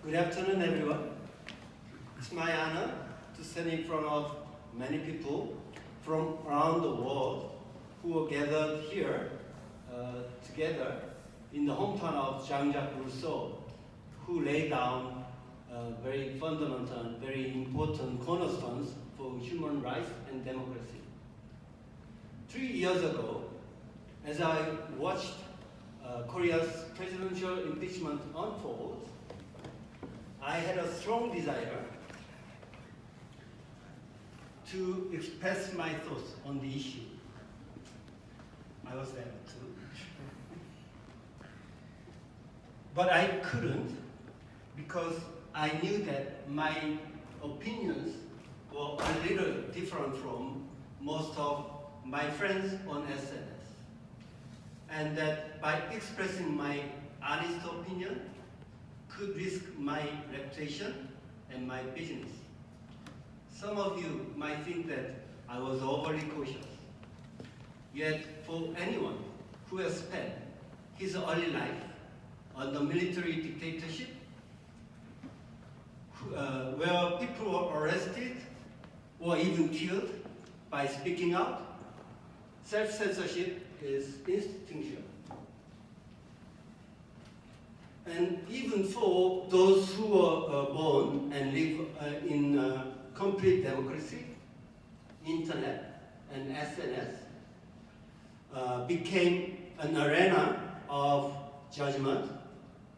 Good afternoon, everyone. It's my honor to stand in front of many people from around the world who are gathered here together in the hometown of Jean-Jacques Rousseau, who laid down very fundamental and very important cornerstones for human rights and democracy. 3 years ago, as I watched Korea's presidential impeachment unfold, I had a strong desire to express my thoughts on the issue. I was there too. But I couldn't because I knew that my opinions were a little different from most of my friends on SNS. And that by expressing my honest opinion could risk my reputation and my business. Some of you might think that I was overly cautious. Yet for anyone who has spent his early life under military dictatorship, where people were arrested or even killed by speaking out, self-censorship is instinctual. And even for those who were born and live in complete democracy, internet and SNS became an arena of judgment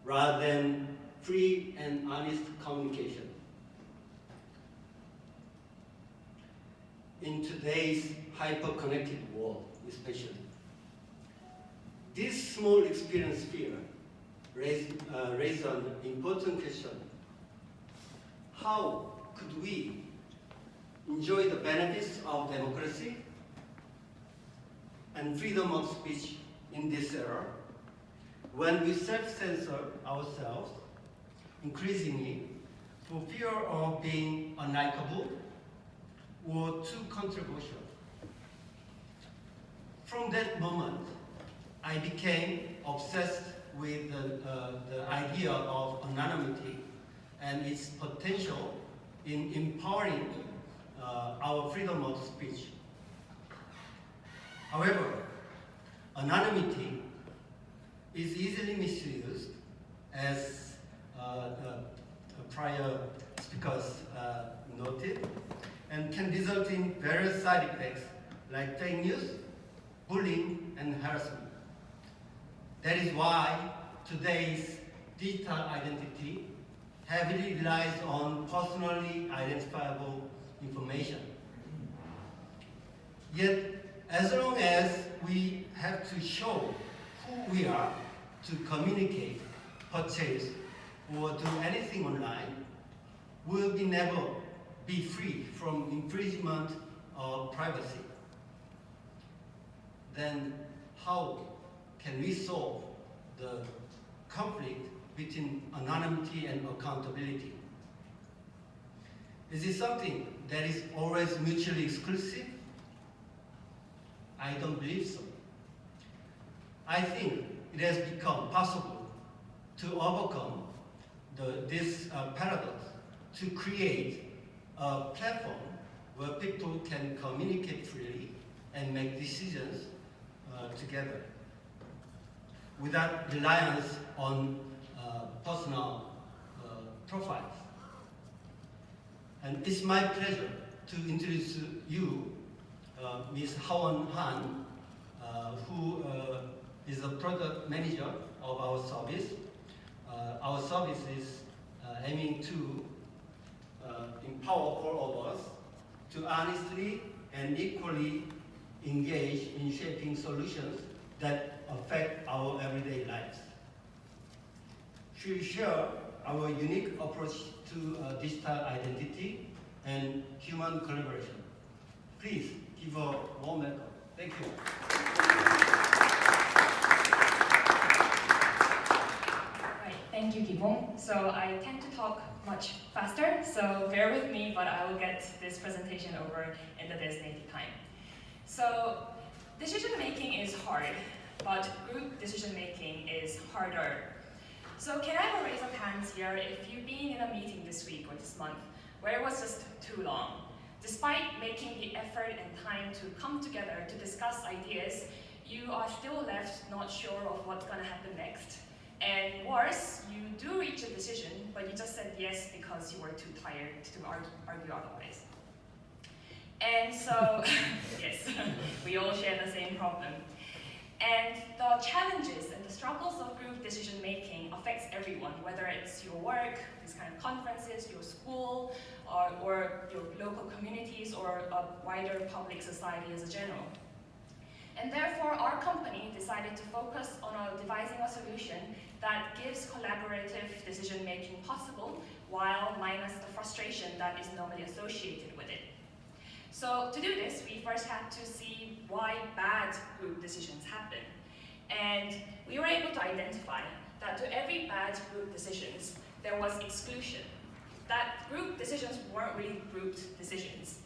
rather than free and honest communication. In today's hyper-connected world, especially, this small experience sphere raised an important question. How could we enjoy the benefits of democracy and freedom of speech in this era when we self-censor ourselves increasingly for fear of being unlikable or too controversial? From that moment, I became obsessed with the idea of anonymity and its potential in empowering our freedom of speech. However, anonymity is easily misused, as prior speakers noted, and can result in various side effects like fake news, bullying, and harassment. That is why today's digital identity heavily relies on personally identifiable information. Yet, as long as we have to show who we are to communicate, purchase, or do anything online, we'll never be free from infringement of privacy. Then how can we solve the conflict between anonymity and accountability? Is it something that is always mutually exclusive? I don't believe so. I think it has become possible to overcome this paradox, to create a platform where people can communicate freely and make decisions together without reliance on personal profiles. And it's my pleasure to introduce you Ms. Hawan Han, who is the product manager of our service. Our service is aiming to empower all of us to honestly and equally engage in shaping solutions that affect our everyday lives. She will share our unique approach to digital identity and human collaboration. Please give a warm welcome. Thank you. Right, thank you, Ki-bong. So I tend to talk much faster, so bear with me, but I will get this presentation over in the designated time. So decision making is hard, but group decision making is harder. So can I have a raise of hands here if you've been in a meeting this week or this month where it was just too long? Despite making the effort and time to come together to discuss ideas, you are still left not sure of what's going to happen next. And worse, you do reach a decision, but you just said yes because you were too tired to argue otherwise. And so, yes, we all share the same problem. And the challenges and the struggles of group decision making affects everyone, whether it's your work, these kind of conferences, your school, or your local communities, or a wider public society as a general. And therefore, our company decided to focus on devising a solution that gives collaborative decision making possible, while minus the frustration that is normally associated with it. So to do this, we first had to see why bad group decisions happen. And we were able to identify that to every bad group decisions, there was exclusion. That group decisions weren't really grouped decisions.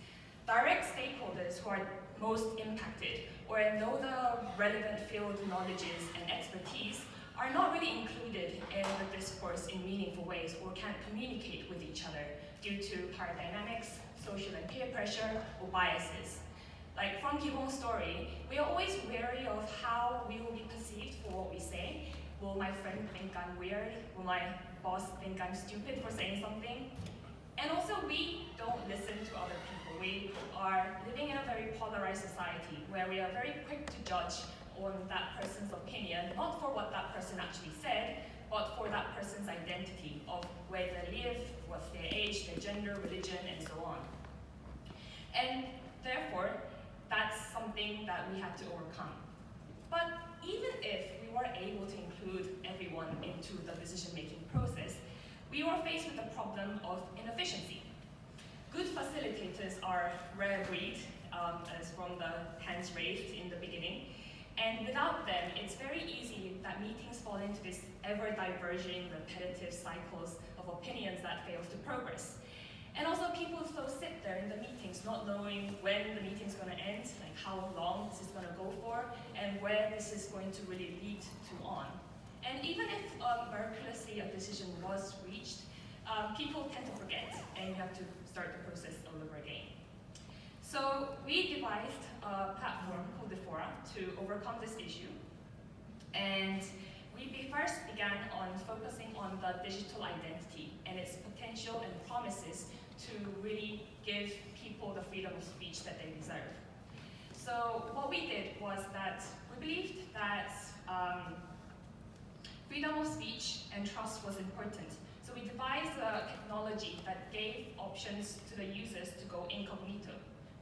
Direct stakeholders who are most impacted or know the relevant field knowledges and expertise are not really included in the discourse in meaningful ways or can't communicate with each other due to power dynamics, social and peer pressure, or biases. Like from Gibon's story, we are always wary of how we will be perceived for what we say. Will my friend think I'm weird? Will my boss think I'm stupid for saying something? And also, we don't listen to other people. We are living in a very polarized society where we are very quick to judge on that person's opinion, not for what that person actually said, but for that person's identity of where they live, what's their age, their gender, religion, and so on. And therefore, that's something that we had to overcome. But even if we were able to include everyone into the decision-making process, we were faced with the problem of inefficiency. Good facilitators are rare breed, as from the hands raised in the beginning. And without them, it's very easy that meetings fall into this ever-diverging, repetitive cycles of opinions that fails to progress. And also people still sit there in the meetings not knowing when the meeting's going to end, like how long this is going to go for, and where this is going to really lead to on. And even if miraculously a decision was reached, people tend to forget, and you have to start the process all over again. So we devised a platform called Defora to overcome this issue. And we first began on focusing on the digital identity and its potential and promises to really give people the freedom of speech that they deserve. So what we did was that we believed that freedom of speech and trust was important. So we devised a technology that gave options to the users to go incognito.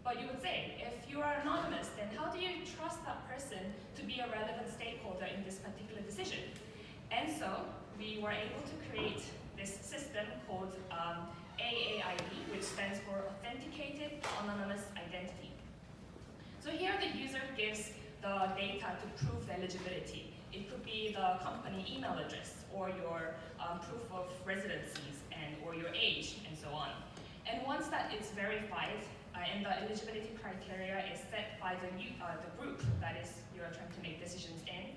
But you would say, if you are anonymous, then how do you trust that person to be a relevant stakeholder in this particular decision? And so we were able to create this system called AAID, which stands for Authenticated Anonymous Identity. So here the user gives the data to prove the eligibility. It could be the company email address, or your proof of residencies, or your age, and so on. And once that is verified, and the eligibility criteria is set by the group that is you're trying to make decisions in,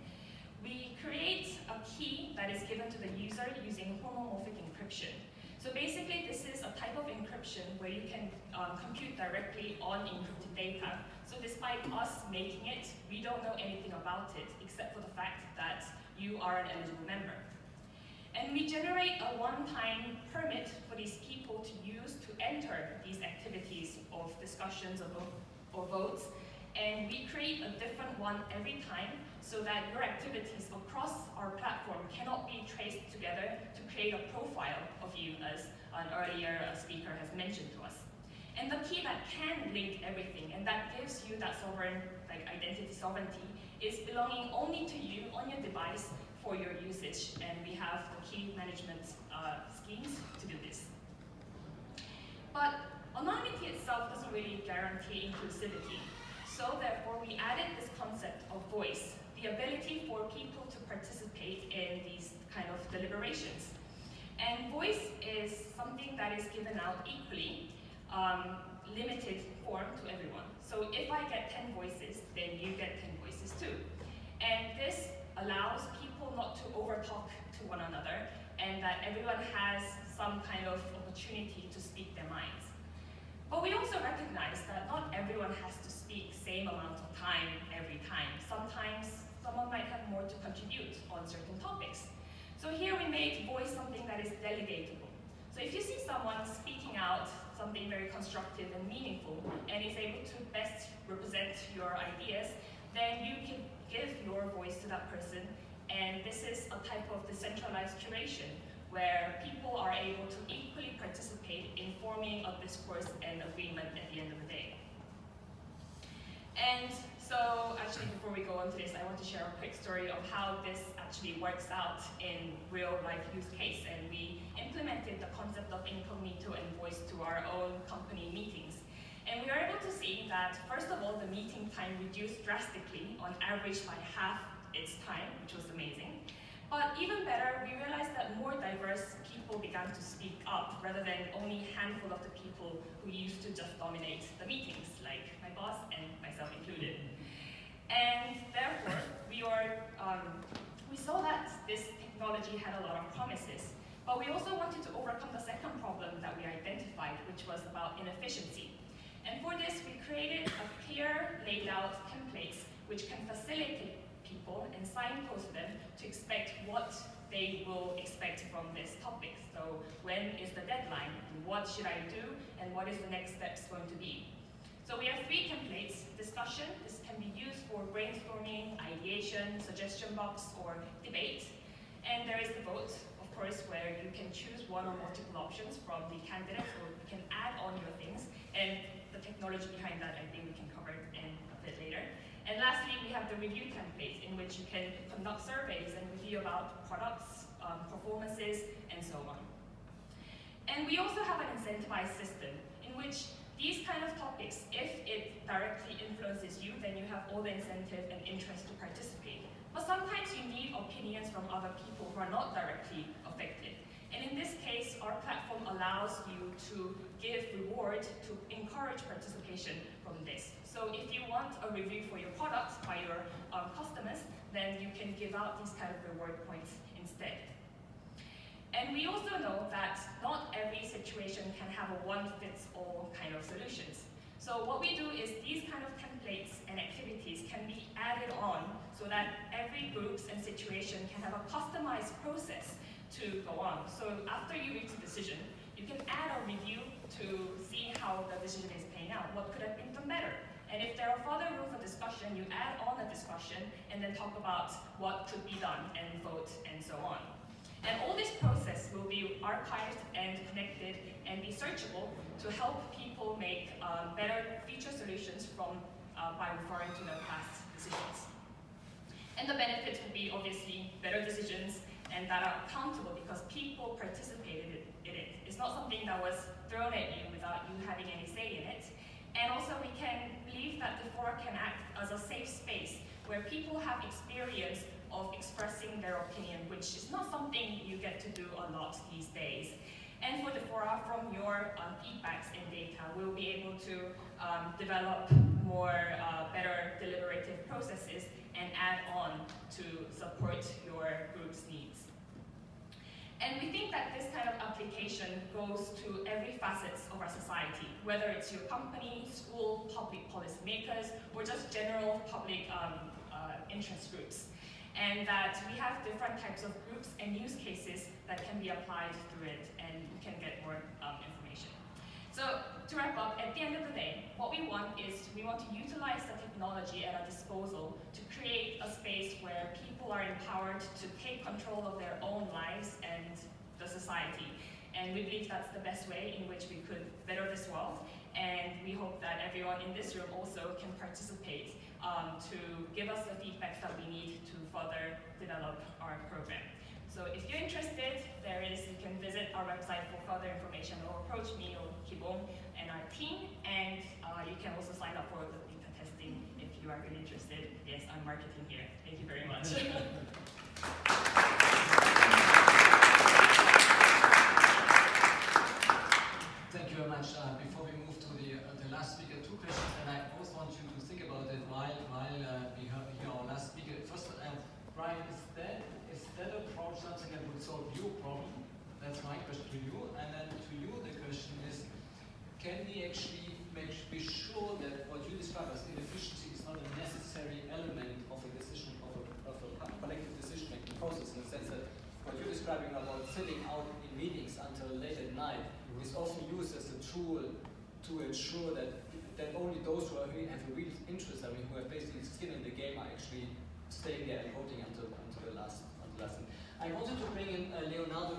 we create a key that is given to the user using homomorphic encryption. So basically, this is a type of encryption where you can compute directly on encrypted data. So despite us making it, we don't know anything about it, except for the fact that you are an eligible member. And we generate a one-time permit for these people to use to enter these activities of discussions or votes. And we create a different one every time so that your activities across our platform cannot be traced together to create a profile of you, as an earlier speaker has mentioned to us. And the key that can link everything and that gives you that sovereign, like identity sovereignty, is belonging only to you on your device for your usage. And we have the key management schemes to do this. But anonymity itself doesn't really guarantee inclusivity. So therefore, we added this concept of voice, the ability for people to participate in these kind of deliberations. And voice is something that is given out equally, limited form to everyone. So if I get 10 voices, then you get 10 voices too. And this allows people not to overtalk to one another, and that everyone has some kind of opportunity to speak their minds. But we also recognize that not everyone has to speak same amount of time every time. Sometimes someone might have more to contribute on certain topics. So here we made voice something that is delegatable. So if you see someone speaking out something very constructive and meaningful and is able to best represent your ideas, then you can give your voice to that person. And this is a type of decentralized curation where people are able to equally participate in forming a discourse and agreement at the end of the day. And so actually before we go on to this, I want to share a quick story of how this actually works out in real life use case. And we implemented the concept of incognito and voice to our own company meetings. And we were able to see that, first of all, the meeting time reduced drastically, on average by half its time, which was amazing. But even better, we realized that more diverse people began to speak up rather than only a handful of the people who used to just dominate the meetings, like my boss and myself included. And therefore, we saw that this technology had a lot of promises, but we also wanted to overcome the second problem that we identified, which was about inefficiency. And for this, we created a clear laid out templates which can facilitate people and signpost them to expect what they will expect from this topic. So when is the deadline? What should I do? And what is the next steps going to be? So we have 3 templates: discussion, this can be used for brainstorming, ideation, suggestion box, or debate. And there is the vote, of course, where you can choose one or multiple options from the candidates, or you can add on your things. And the technology behind that, I think we can cover in a bit later. And lastly, we have the review template, in which you can conduct surveys and review about products, performances, and so on. And we also have an incentivized system, in which these kind of topics, if it directly influences you, then you have all the incentive and interest to participate. But sometimes you need opinions from other people who are not directly affected. And in this case, our platform allows you to give reward to encourage participation from this. So if you want a review for your product by your customers, then you can give out these kind of reward points instead. And we also know that not every situation can have a one-fits-all kind of solutions. So what we do is these kind of templates and activities can be added on so that every groups and situation can have a customized process to go on. So after you reach a decision, you can add a review to see how the decision is playing out, what could have been done better. And if there are further room for discussion, you add on a discussion and then talk about what could be done and vote and so on. And all this process will be archived and connected and be searchable to help people make better future solutions by referring to their past decisions. And the benefits will be obviously better decisions and that are accountable because people participated in it. It's not something that was thrown at you without you having any say in it. And also we can believe that Defora can act as a safe space where people have experience of expressing their opinion, which is not something you get to do a lot these days. And for Defora, from your feedbacks and data, we'll be able to develop more better deliberative processes and add on to support your group's needs. And we think that this kind of application goes to every facets of our society, whether it's your company, school, public policy makers, or just general public interest groups. And that we have different types of groups and use cases that can be applied through it, and you can get more information. So to wrap up, at the end of the day, what we want is we want to utilize the technology at our disposal to create a space where people are empowered to take control of their own lives and the society. And we believe that's the best way in which we could better this world. And we hope that everyone in this room also can participate to give us the feedback that we need to further develop our program. So if you're interested, you can visit our website for further information or approach me or Kibong and our team. And you can also sign up for the beta testing if you are really interested. Yes, I'm marketing here. Thank you very much. Thank you very much. Before we move to the last speaker, 2 questions, and I both want you to think about it while we hear our last speaker. First, Brian, is that approach something that would solve your problem? That's my question to you. And then to you, the question is, can we actually be sure that what you describe as inefficiency is not a necessary element of a decision, of a collective decision-making process, in the sense that what you're describing about sitting out in meetings until late at night is often used as a tool to ensure that only those who have a real interest, I mean, who have basically skin in the game, are actually staying there and voting until the last. I wanted to bring in Leonardo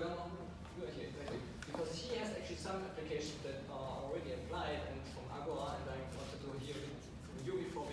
here, exactly, because he has actually some applications that are already applied and from Agora, and I wanted to hear from you before